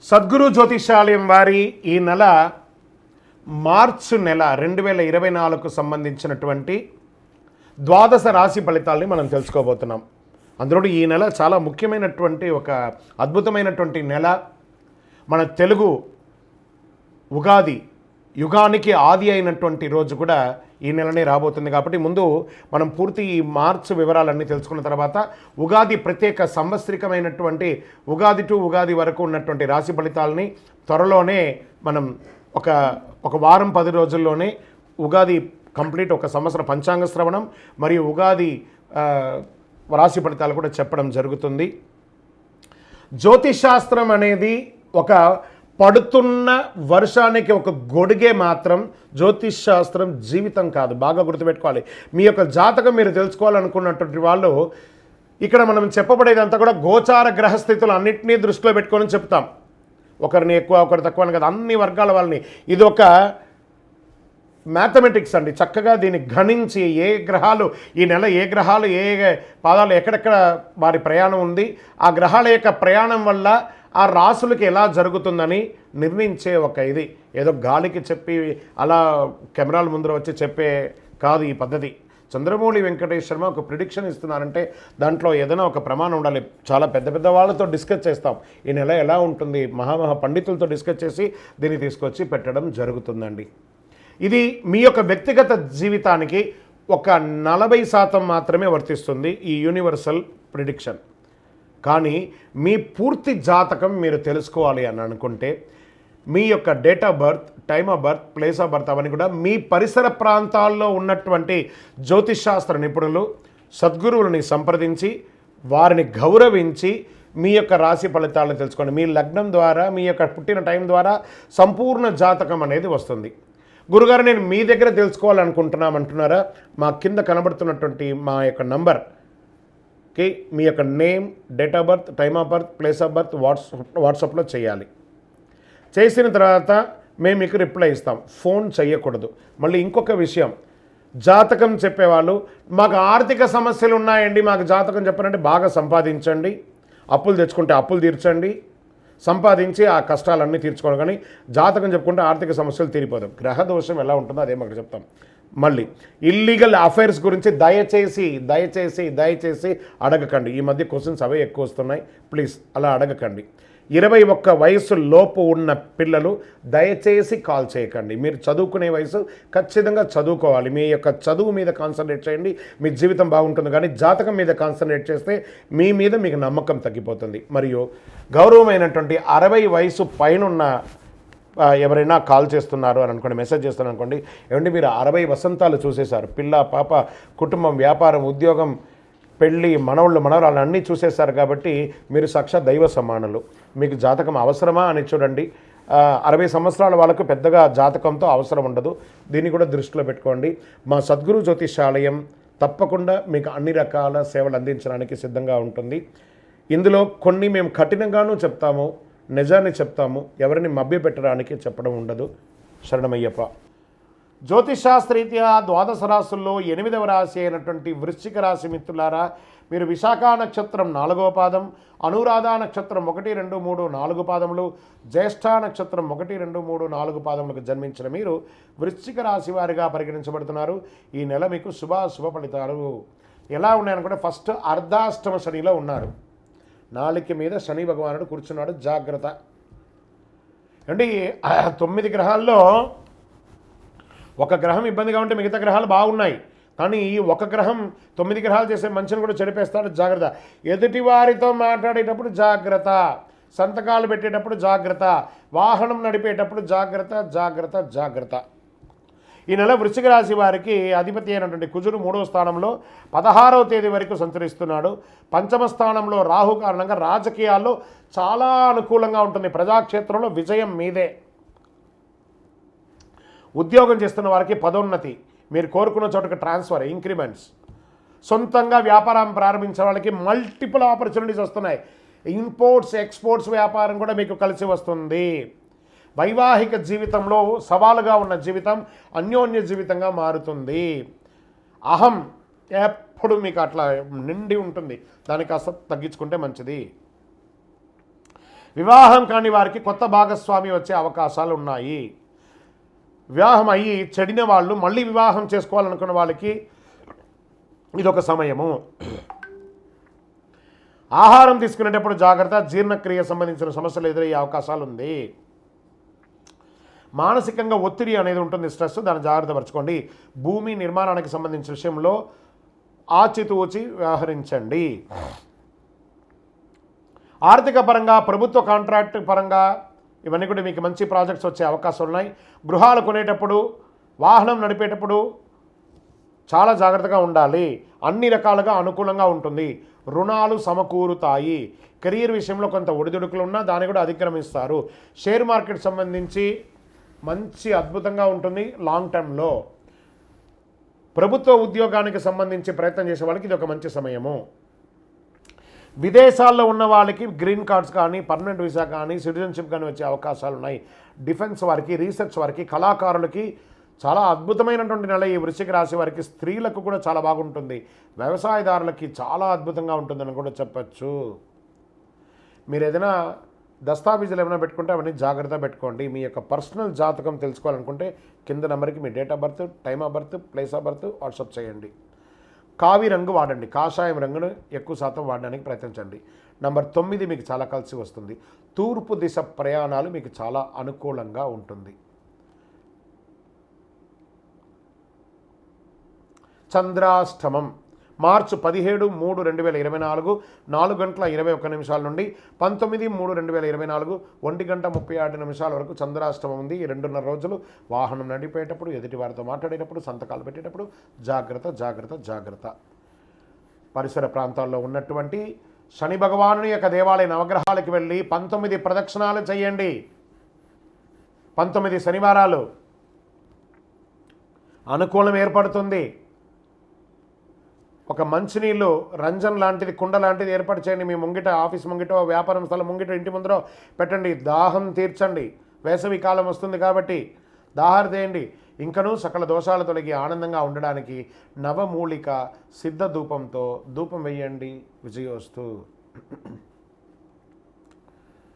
సద్గురు జ్యోతిషాలయం వారి ఈ నెల మార్చి నెల 2024కు సంబంధించినటువంటి ద్వాదశ రాశి ఫలితాలని మనం తెలుసుకోబోతున్నాం. అందులో ఈ నెల చాలా ముఖ్యమైనటువంటి ఒక అద్భుతమైనటువంటి నెల. మన తెలుగు ఉగాది యుగానికి ఆది అయినటువంటి రోజు కూడా ఈ నెలనే రాబోతుంది. కాబట్టి ముందు మనం పూర్తి ఈ మార్చి వివరాలన్నీ తెలుసుకున్న తర్వాత ఉగాది ప్రత్యేక సంవత్సరికమైనటువంటి ఉగాది టు ఉగాది వరకు ఉన్నటువంటి రాశి ఫలితాలని త్వరలోనే మనం ఒక వారం 10 రోజుల్లోనే ఉగాది కంప్లీట్ ఒక సంవత్సర పంచాంగ శ్రవణం మరియు ఉగాది రాశి ఫలితాలు కూడా చెప్పడం జరుగుతుంది. జ్యోతిషాస్త్రం అనేది ఒక పడుతున్న వర్షానికి ఒక గొడుగే మాత్రం. జ్యోతిష్ శాస్త్రం జీవితం కాదు, బాగా గుర్తుపెట్టుకోవాలి. మీ యొక్క జాతకం మీరు తెలుసుకోవాలనుకున్నటువంటి వాళ్ళు ఇక్కడ మనం చెప్పబడేదంతా కూడా గోచార గ్రహస్థితులు అన్నింటినీ దృష్టిలో పెట్టుకొని చెప్తాం. ఒకరిని ఎక్కువ ఒకరు తక్కువ అని కదా, అన్ని వర్గాల వాళ్ళని. ఇది ఒక మ్యాథమెటిక్స్ అండి. చక్కగా దీన్ని గణించి ఏ గ్రహాలు ఈ నెల ఏ గ్రహాలు ఏ పాదాలు ఎక్కడెక్కడ వారి ప్రయాణం ఉంది, ఆ గ్రహాల యొక్క ప్రయాణం వల్ల ఆ రాసులకి ఎలా జరుగుతుందని నిర్ణయించే ఒక ఇది. ఏదో గాలికి చెప్పి అలా కెమెరాల ముందర వచ్చి చెప్పే కాదు ఈ పద్ధతి. చంద్రమౌళి వెంకటేష్ శర్మ ఒక ప్రిడిక్షన్ ఇస్తున్నారంటే దాంట్లో ఏదైనా ఒక ప్రమాణం ఉండాలి. చాలా పెద్ద పెద్ద వాళ్ళతో డిస్కస్ చేస్తాం, ఈ నెల ఎలా ఉంటుంది, మహామహా పండితులతో డిస్కస్ చేసి దీన్ని తీసుకొచ్చి పెట్టడం జరుగుతుందండి. ఇది మీ యొక్క వ్యక్తిగత జీవితానికి ఒక 40% మాత్రమే వర్తిస్తుంది ఈ యూనివర్సల్ ప్రిడిక్షన్. కానీ మీ పూర్తి జాతకం మీరు తెలుసుకోవాలి అని అనుకుంటే మీ యొక్క date of birth, time of birth, place of birth అవన్నీ కూడా మీ పరిసర ప్రాంతాల్లో ఉన్నటువంటి జ్యోతిషాస్త్ర నిపుణులు సద్గురువులని సంప్రదించి వారిని గౌరవించి మీ యొక్క రాశి ఫలితాలను తెలుసుకోండి. మీ లగ్నం ద్వారా మీ యొక్క పుట్టిన టైం ద్వారా సంపూర్ణ జాతకం అనేది వస్తుంది. గురుగారు నేను మీ దగ్గర తెలుసుకోవాలనుకుంటున్నామంటున్నారా? మా కింద కనబడుతున్నటువంటి మా యొక్క నంబర్కి మీ యొక్క name, date of birth, time of birth, place of birth వాట్సాప్లో చేయాలి. చేసిన తర్వాత మేము మీకు రిప్లై ఇస్తాం. ఫోన్ చేయకూడదు. మళ్ళీ ఇంకొక విషయం, జాతకం చెప్పేవాళ్ళు మాకు ఆర్థిక సమస్యలు ఉన్నాయండి, మాకు జాతకం చెప్పారంటే బాగా సంపాదించండి, అప్పులు తెచ్చుకుంటే అప్పులు తీర్చండి, సంపాదించి ఆ కష్టాలన్నీ తీర్చుకోవడం. కానీ జాతకం చెప్పుకుంటే ఆర్థిక సమస్యలు తీరిపోదు. గ్రహ దోషం ఎలా ఉంటుందో అదే మాకు చెప్తాం. మళ్ళీ ఇల్లీగల్ అఫైర్స్ గురించి దయచేసి అడగకండి. ఈ మధ్య క్వశ్చన్స్ అవే ఎక్కువ వస్తున్నాయి. ప్లీజ్ అలా అడగకండి. 21 వయసు లోపు ఉన్న పిల్లలు దయచేసి కాల్ చేయకండి. మీరు చదువుకునే వయసు ఖచ్చితంగా చదువుకోవాలి. మీ యొక్క చదువు మీద కాన్సన్ట్రేట్ చేయండి, మీ జీవితం బాగుంటుంది. కానీ జాతకం మీద కాన్సన్ట్రేట్ చేస్తే మీ మీద మీకు నమ్మకం తగ్గిపోతుంది. మరియు గౌరవమైనటువంటి 60 వయసు పైనున్న ఎవరైనా కాల్ చేస్తున్నారు అని అనుకోండి, మెసేజ్ చేస్తున్నారు అనుకోండి, ఏమంటే మీరు 60 వసంతాలు చూసేశారు, పిల్ల పాప కుటుంబం వ్యాపారం ఉద్యోగం పెళ్ళి మనవళ్ళు మనవరాలు అన్నీ చూసేశారు. కాబట్టి మీరు సాక్షాత్ దైవ సమానులు. మీకు జాతకం అవసరమా అని చూడండి. 60 సంవత్సరాల వాళ్ళకు పెద్దగా జాతకంతో అవసరం ఉండదు. దీన్ని కూడా దృష్టిలో పెట్టుకోండి. మా సద్గురు జ్యోతిషాలయం తప్పకుండా మీకు అన్ని రకాల సేవలు అందించడానికి సిద్ధంగా ఉంటుంది. ఇందులో కొన్ని మేము కఠినంగానూ చెప్తాము, నిజాన్ని చెప్తాము, ఎవరిని మభ్యపెట్టడానికి చెప్పడం ఉండదు. శరణమయ్యప్ప. జ్యోతిషాస్త్రరీత్యా ద్వాదశ రాశుల్లో 8వ రాశి అయినటువంటి వృశ్చిక రాశి మిత్రులారా, మీరు విశాఖ నక్షత్రం 4వ పాదం, అనురాధ నక్షత్రం 1, 2, 3, 4 పాదములు, జ్యేష్ఠ నక్షత్రం 1, 2, 3, 4 పాదములకు జన్మించిన మీరు వృశ్చిక రాశి వారిగా పరిగణించబడుతున్నారు. ఈ నెల మీకు శుభ ఫలితాలు ఎలా ఉన్నాయనుకుంటే, ఫస్ట్ అర్ధాష్టమ శనిలో ఉన్నారు. నాలుక మీద శని భగవానుడు కూర్చున్నాడు. జాగ్రత్త అంటే 9 గ్రహాల్లో ఒక గ్రహం ఇబ్బందిగా ఉంటే మిగతా గ్రహాలు బాగున్నాయి. కానీ ఈ ఒక గ్రహం 9 గ్రహాలు చేసే మంచిని కూడా చెడిపేస్తాడు. జాగ్రత్త. ఎదుటి వారితో మాట్లాడేటప్పుడు జాగ్రత్త, సంతకాలు పెట్టేటప్పుడు జాగ్రత్త, వాహనం నడిపేటప్పుడు జాగ్రత్త. ఈ నెల వృశ్చిక రాశి వారికి అధిపతి అయినటువంటి కుజుడు 3వ స్థానంలో 16వ తేదీ వరకు సంచరిస్తున్నాడు. 5వ స్థానంలో రాహు కారణంగా రాజకీయాల్లో చాలా అనుకూలంగా ఉంటుంది. ప్రజాక్షేత్రంలో విజయం మీదే. ఉద్యోగం చేస్తున్న వారికి పదోన్నతి, మీరు కోరుకున్న చోటుకు ట్రాన్స్ఫర్, ఇంక్రిమెంట్స్, సొంతంగా వ్యాపారం ప్రారంభించే వాళ్ళకి మల్టిపుల్ ఆపర్చునిటీస్ వస్తున్నాయి. ఇంపోర్ట్స్ ఎక్స్పోర్ట్స్ వ్యాపారం కూడా మీకు కలిసి వస్తుంది. వైవాహిక జీవితంలో సవాలుగా ఉన్న జీవితం అన్యోన్య జీవితంగా మారుతుంది. అహం ఎప్పుడు మీకు అట్లా నిండి ఉంటుంది, దాన్ని కాస్త తగ్గించుకుంటే మంచిది. వివాహం కాని వారికి కొత్త భాగస్వామి వచ్చే అవకాశాలు ఉన్నాయి. వివాహం అయ్యి చెడిన వాళ్ళు మళ్ళీ వివాహం చేసుకోవాలనుకున్న వాళ్ళకి ఇదొక సమయము. ఆహారం తీసుకునేటప్పుడు జాగ్రత్త, జీర్ణక్రియ సంబంధించిన సమస్యలు ఎదురయ్యే అవకాశాలు ఉంది. మానసికంగా ఒత్తిడి అనేది ఉంటుంది, స్ట్రెస్, దాన్ని జాగ్రత్త పరచుకోండి. భూమి నిర్మాణానికి సంబంధించిన విషయంలో ఆచితూచి వ్యవహరించండి. ఆర్థిక పరంగా, ప్రభుత్వ కాంట్రాక్ట్ పరంగా ఇవన్నీ కూడా మీకు మంచి ప్రాజెక్ట్స్ వచ్చే అవకాశాలు ఉన్నాయి. గృహాలు కొనేటప్పుడు, వాహనం నడిపేటప్పుడు చాలా జాగ్రత్తగా ఉండాలి. అన్ని రకాలుగా అనుకూలంగా ఉంటుంది. రుణాలు సమకూరుతాయి. కెరీర్ విషయంలో కొంత ఒడిదుడుకులు ఉన్నా దాన్ని కూడా అధిక్రమిస్తారు. షేర్ మార్కెట్ సంబంధించి మంచి అద్భుతంగా ఉంటుంది లాంగ్ టర్మ్లో. ప్రభుత్వ ఉద్యోగానికి సంబంధించి ప్రయత్నం చేసే వాళ్ళకి ఇది ఒక మంచి సమయము. విదేశాల్లో ఉన్న వాళ్ళకి గ్రీన్ కార్డ్స్ కానీ, పర్మనెంట్ వీసా కానీ, సిటిజన్షిప్ కానీ వచ్చే అవకాశాలు ఉన్నాయి. డిఫెన్స్ వారికి, రీసెర్చ్ వారికి, కళాకారులకి చాలా అద్భుతమైనటువంటి నెల ఈ వృశ్చిక రాశి వారికి. స్త్రీలకు కూడా చాలా బాగుంటుంది. వ్యవసాయదారులకి చాలా అద్భుతంగా ఉంటుందని కూడా చెప్పచ్చు. మీరు ఏదైనా దస్తావేజులు ఏమైనా పెట్టుకుంటే అవన్నీ జాగ్రత్త పెట్టుకోండి. మీ యొక్క పర్సనల్ జాతకం తెలుసుకోవాలనుకుంటే కింద నెంబర్కి మీ date of birth, time of birth, place of birth WhatsApp చేయండి. కావి రంగు వాడండి, కాషాయం రంగును ఎక్కువ శాతం వాడడానికి ప్రయత్నించండి. నంబర్ 9 మీకు చాలా కలిసి వస్తుంది. తూర్పు దిశ ప్రయాణాలు మీకు చాలా అనుకూలంగా ఉంటుంది. చంద్రాష్టమం మార్చి 17/3/2024 4:21 నుండి 19/3/2024 1:36 వరకు చంద్రాష్టమం ఉంది. ఈ 2.5 రోజులు వాహనం నడిపేటప్పుడు, ఎదుటి వారితో మాట్లాడేటప్పుడు, సంతకాలు పెట్టేటప్పుడు జాగ్రత్త జాగ్రత్త జాగ్రత్త. పరిసర ప్రాంతాల్లో ఉన్నటువంటి శని భగవానుని యొక్క దేవాలయ నవగ్రహాలకు వెళ్ళి 19 ప్రదక్షిణాలు చేయండి. 19 శనివారాలు అనుకూలం ఏర్పడుతుంది. ఒక మంచినీళ్ళు రంజన్ లాంటిది, కుండ లాంటిది ఏర్పాటు చేయండి. మీ ముంగిట, ఆఫీస్ ముంగిటో, వ్యాపారం స్థలం ముంగిట, ఇంటి ముందరో పెట్టండి. దాహం తీర్చండి. వేసవి కాలం వస్తుంది కాబట్టి దాహారు చేయండి. ఇంకనూ సకల దోషాలు తొలగి ఆనందంగా ఉండడానికి నవమూలిక సిద్ధ ధూపంతో ధూపం వేయండి. విజయోస్తు.